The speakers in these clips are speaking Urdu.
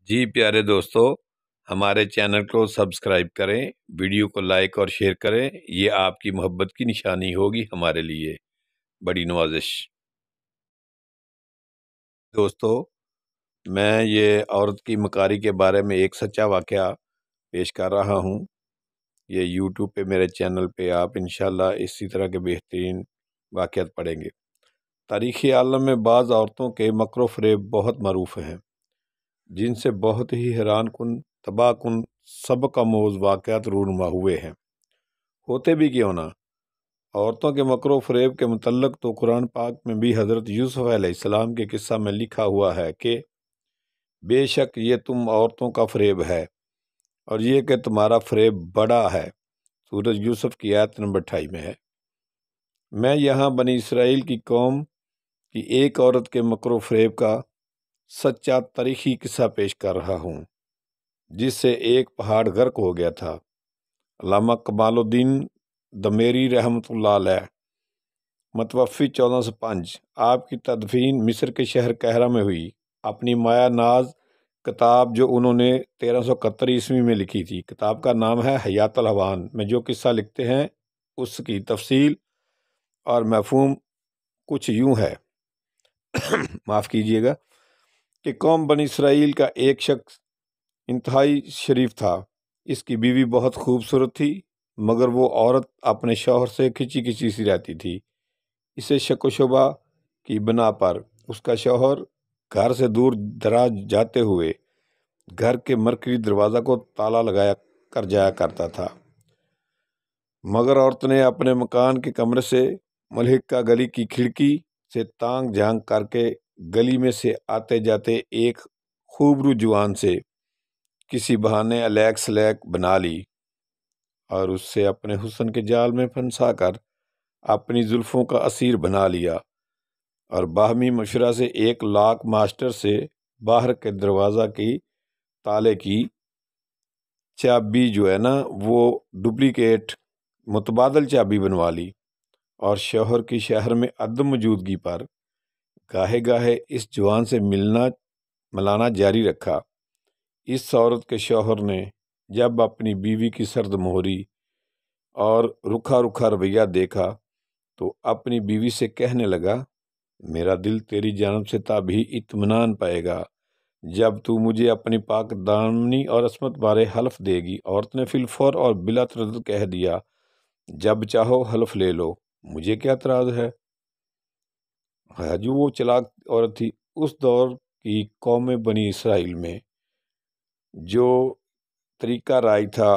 جی پیارے دوستو، ہمارے چینل کو سبسکرائب کریں، ویڈیو کو لائک اور شیئر کریں۔ یہ آپ کی محبت کی نشانی ہوگی ہمارے لیے، بڑی نوازش۔ دوستو، میں یہ عورت کی مکاری کے بارے میں ایک سچا واقعہ پیش کر رہا ہوں۔ یہ یوٹیوب پہ میرے چینل پہ آپ انشاءاللہ اسی طرح کے بہترین واقعات پڑھیں گے۔ تاریخی عالم میں بعض عورتوں کے مکر و فریب بہت معروف ہیں، جن سے بہت ہی حیران کن، تباہ کن، سبق آموز واقعات رونما ہوئے ہیں۔ ہوتے بھی کیوں نہ، عورتوں کے مکر و فریب کے متعلق تو قرآن پاک میں بھی حضرت یوسف علیہ السلام کے قصہ میں لکھا ہوا ہے کہ بے شک یہ تم عورتوں کا فریب ہے، اور یہ کہ تمہارا فریب بڑا ہے۔ سورۃ یوسف کی آیت نمبر 28 میں ہے۔ میں یہاں بنی اسرائیل کی قوم کی ایک عورت کے مکر و فریب کا سچا تاریخی قصہ پیش کر رہا ہوں، جس سے ایک پہاڑ غرق ہو گیا تھا۔ علامہ کمال الدین دمیری رحمۃ اللہ علیہ، متوفی 1405، آپ کی تدفین مصر کے شہر قاہرہ میں ہوئی۔ اپنی مایا ناز کتاب جو انہوں نے 1371 عیسوی میں لکھی تھی، کتاب کا نام ہے حیات الحیوان، میں جو قصہ لکھتے ہیں اس کی تفصیل اور مفہوم کچھ یوں ہے معاف کیجیے گا کہ قوم بنی اسرائیل کا ایک شخص انتہائی شریف تھا۔ اس کی بیوی بہت خوبصورت تھی، مگر وہ عورت اپنے شوہر سے کھچی کھچی سی رہتی تھی۔ اسے شک و شبہ کی بنا پر اس کا شوہر گھر سے دور دراز جاتے ہوئے گھر کے مرکزی دروازہ کو تالا لگایا کر جایا کرتا تھا، مگر عورت نے اپنے مکان کے کمرے سے ملحقہ گلی کی کھڑکی سے تانگ جھانک کر کے گلی میں سے آتے جاتے ایک خوبرو جوان سے کسی بہانے الیک سلیک بنا لی اور اس سے اپنے حسن کے جال میں پھنسا کر اپنی زلفوں کا اسیر بنا لیا، اور باہمی مشورہ سے ایک لاک ماسٹر سے باہر کے دروازہ کی تالے کی چابی جو ہے نا وہ ڈپلیکیٹ متبادل چابی بنوا لی، اور شوہر کی شہر میں عدم موجودگی پر گاہے گاہے اس جوان سے ملانا جاری رکھا۔ اس عورت کے شوہر نے جب اپنی بیوی کی سرد مہری اور رکھا رکھا رویہ دیکھا تو اپنی بیوی سے کہنے لگا، میرا دل تیری جانب سے تبھی اطمینان پائے گا جب تو مجھے اپنی پاک دامنی اور عصمت بارے حلف دے گی۔ عورت نے فی الفور اور بلا تردد کہہ دیا، جب چاہو حلف لے لو، مجھے کیا اعتراض ہے۔ جو وہ چلاک عورت تھی، اس دور کی قوم بنی اسرائیل میں جو طریقہ رائج تھا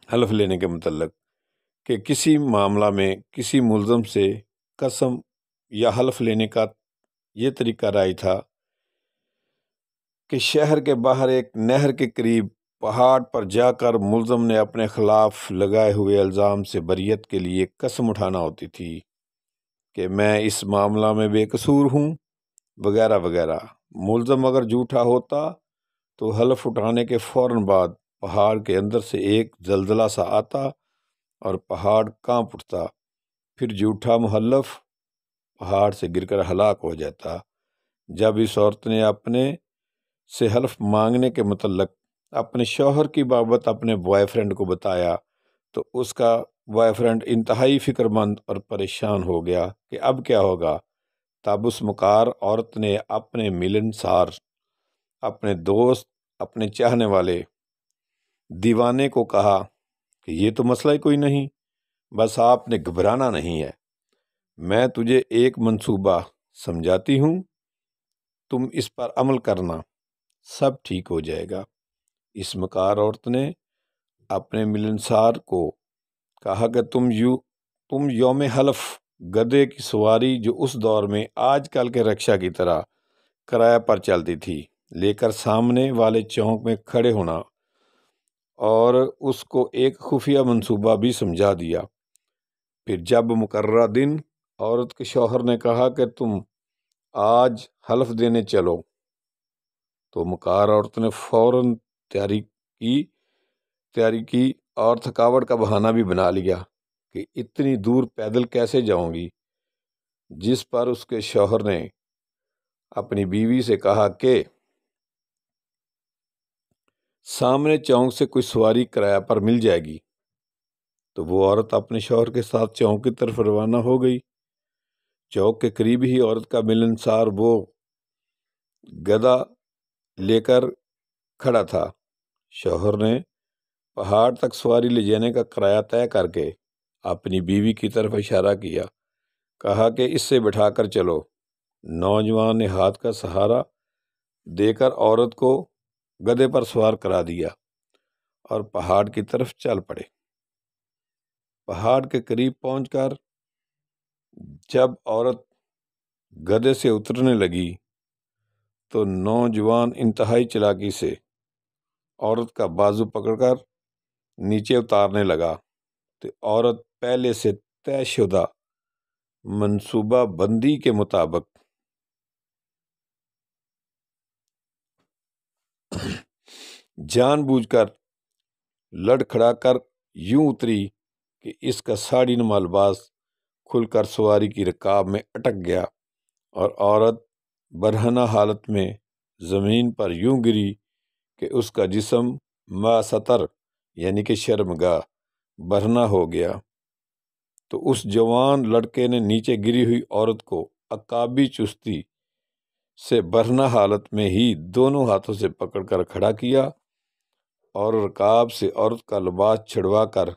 حلف لینے کے متعلق کہ کسی معاملہ میں کسی ملزم سے قسم یا حلف لینے کا یہ طریقہ رائج تھا کہ شہر کے باہر ایک نہر کے قریب پہاڑ پر جا کر ملزم نے اپنے خلاف لگائے ہوئے الزام سے بریت کے لیے قسم اٹھانا ہوتی تھی کہ میں اس معاملہ میں بے قصور ہوں وغیرہ وغیرہ۔ ملزم اگر جھوٹا ہوتا تو حلف اٹھانے کے فوراً بعد پہاڑ کے اندر سے ایک زلزلہ سا آتا اور پہاڑ کانپ اٹھتا، پھر جھوٹا محلف پہاڑ سے گر کر ہلاک ہو جاتا۔ جب اس عورت نے اپنے سے حلف مانگنے کے متعلق اپنے شوہر کی بابت اپنے بوائے فرینڈ کو بتایا تو اس کا بوائے فرینڈ انتہائی فکر مند اور پریشان ہو گیا کہ اب کیا ہوگا۔ تب اس مکار عورت نے اپنے ملنسار، اپنے دوست، اپنے چاہنے والے دیوانے کو کہا کہ یہ تو مسئلہ ہی کوئی نہیں، بس آپ نے گھبرانا نہیں ہے، میں تجھے ایک منصوبہ سمجھاتی ہوں، تم اس پر عمل کرنا، سب ٹھیک ہو جائے گا۔ اس مکار عورت نے اپنے ملنسار کو کہا کہ تم یوم حلف گدھے کی سواری جو اس دور میں آج کل کے رکشا کی طرح کرایہ پر چلتی تھی لے کر سامنے والے چوک میں کھڑے ہونا، اور اس کو ایک خفیہ منصوبہ بھی سمجھا دیا۔ پھر جب مقررہ دن عورت کے شوہر نے کہا کہ تم آج حلف دینے چلو، تو مکار عورت نے فوراً تیاری کی اور تھکاوٹ کا بہانہ بھی بنا لیا کہ اتنی دور پیدل کیسے جاؤں گی، جس پر اس کے شوہر نے اپنی بیوی سے کہا کہ سامنے چوک سے کوئی سواری کرایہ پر مل جائے گی، تو وہ عورت اپنے شوہر کے ساتھ چوک کی طرف روانہ ہو گئی۔ چوک کے قریب ہی عورت کا ملنسار وہ گدھا لے کر کھڑا تھا۔ شوہر نے پہاڑ تک سواری لے جانے کا کرایہ طے کر کے اپنی بیوی کی طرف اشارہ کیا، کہا کہ اس سے بٹھا کر چلو۔ نوجوان نے ہاتھ کا سہارا دے کر عورت کو گدھے پر سوار کرا دیا اور پہاڑ کی طرف چل پڑے۔ پہاڑ کے قریب پہنچ کر جب عورت گدھے سے اترنے لگی تو نوجوان انتہائی چالاکی سے عورت کا بازو پکڑ کر نیچے اتارنے لگا، تو عورت پہلے سے طے شدہ منصوبہ بندی کے مطابق جان بوجھ کر لڑکھڑا کر یوں اتری کہ اس کا ساڑی نما لباس کھل کر سواری کی رکاب میں اٹک گیا اور عورت برہنہ حالت میں زمین پر یوں گری کہ اس کا جسم ما ستر یعنی کہ شرمگاہ برہنہ ہو گیا۔ تو اس جوان لڑکے نے نیچے گری ہوئی عورت کو عقابی چستی سے برہنہ حالت میں ہی دونوں ہاتھوں سے پکڑ کر کھڑا کیا اور رکاب سے عورت کا لباس چھڑوا کر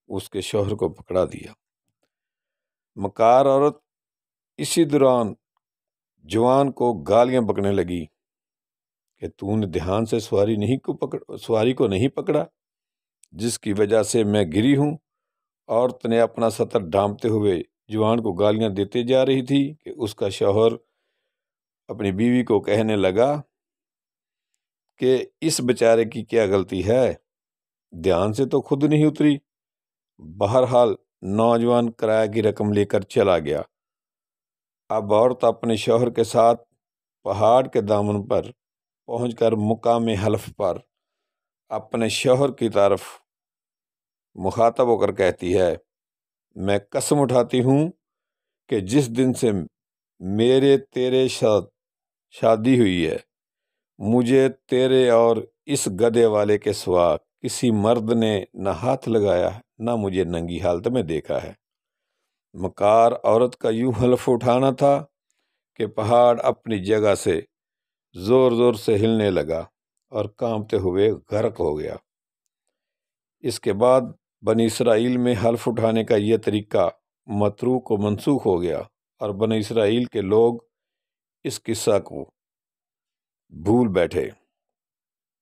اس کے شوہر کو پکڑا دیا۔ مکار عورت اسی دوران جوان کو گالیاں بکنے لگی کہ تو نے دھیان سے سواری کو نہیں پکڑا، جس کی وجہ سے میں گری ہوں۔ عورت نے اپنا سطر ڈھانپتے ہوئے جوان کو گالیاں دیتے جا رہی تھی کہ اس کا شوہر اپنی بیوی کو کہنے لگا کہ اس بیچارے کی کیا غلطی ہے، دھیان سے تو خود نہیں اتری۔ بہرحال نوجوان کرایہ کی رقم لے کر چلا گیا۔ اب عورت اپنے شوہر کے ساتھ پہاڑ کے دامن پر پہنچ کر مقام حلف پر اپنے شوہر کی طرف مخاطب ہو کر کہتی ہے، میں قسم اٹھاتی ہوں کہ جس دن سے میرے تیرے ساتھ شادی ہوئی ہے، مجھے تیرے اور اس گدھے والے کے سوا کسی مرد نے نہ ہاتھ لگایا نہ مجھے ننگی حالت میں دیکھا ہے۔ مکار عورت کا یوں حلف اٹھانا تھا کہ پہاڑ اپنی جگہ سے زور زور سے ہلنے لگا اور کانپتے ہوئے غرق ہو گیا۔ اس کے بعد بنی اسرائیل میں حلف اٹھانے کا یہ طریقہ متروک و منسوخ ہو گیا اور بنی اسرائیل کے لوگ اس قصہ کو بھول بیٹھے۔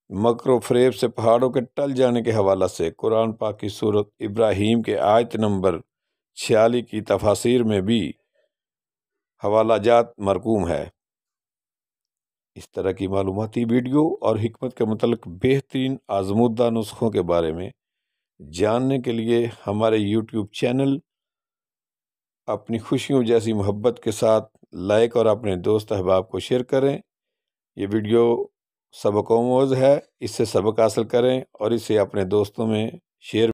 مکر و فریب سے پہاڑوں کے ٹل جانے کے حوالہ سے قرآن پاک کی سورۃ ابراہیم کے آیت نمبر 46 کی تفاسیر میں بھی حوالہ جات مرقوم ہے۔ اس طرح کی معلوماتی ویڈیو اور حکمت کے متعلق بہترین آزمودہ نسخوں کے بارے میں جاننے کے لیے ہمارے یوٹیوب چینل اپنی خوشیوں جیسی محبت کے ساتھ لائک اور اپنے دوست احباب کو شیئر کریں۔ یہ ویڈیو سبق آموز ہے، اس سے سبق حاصل کریں اور اسے اپنے دوستوں میں شیئر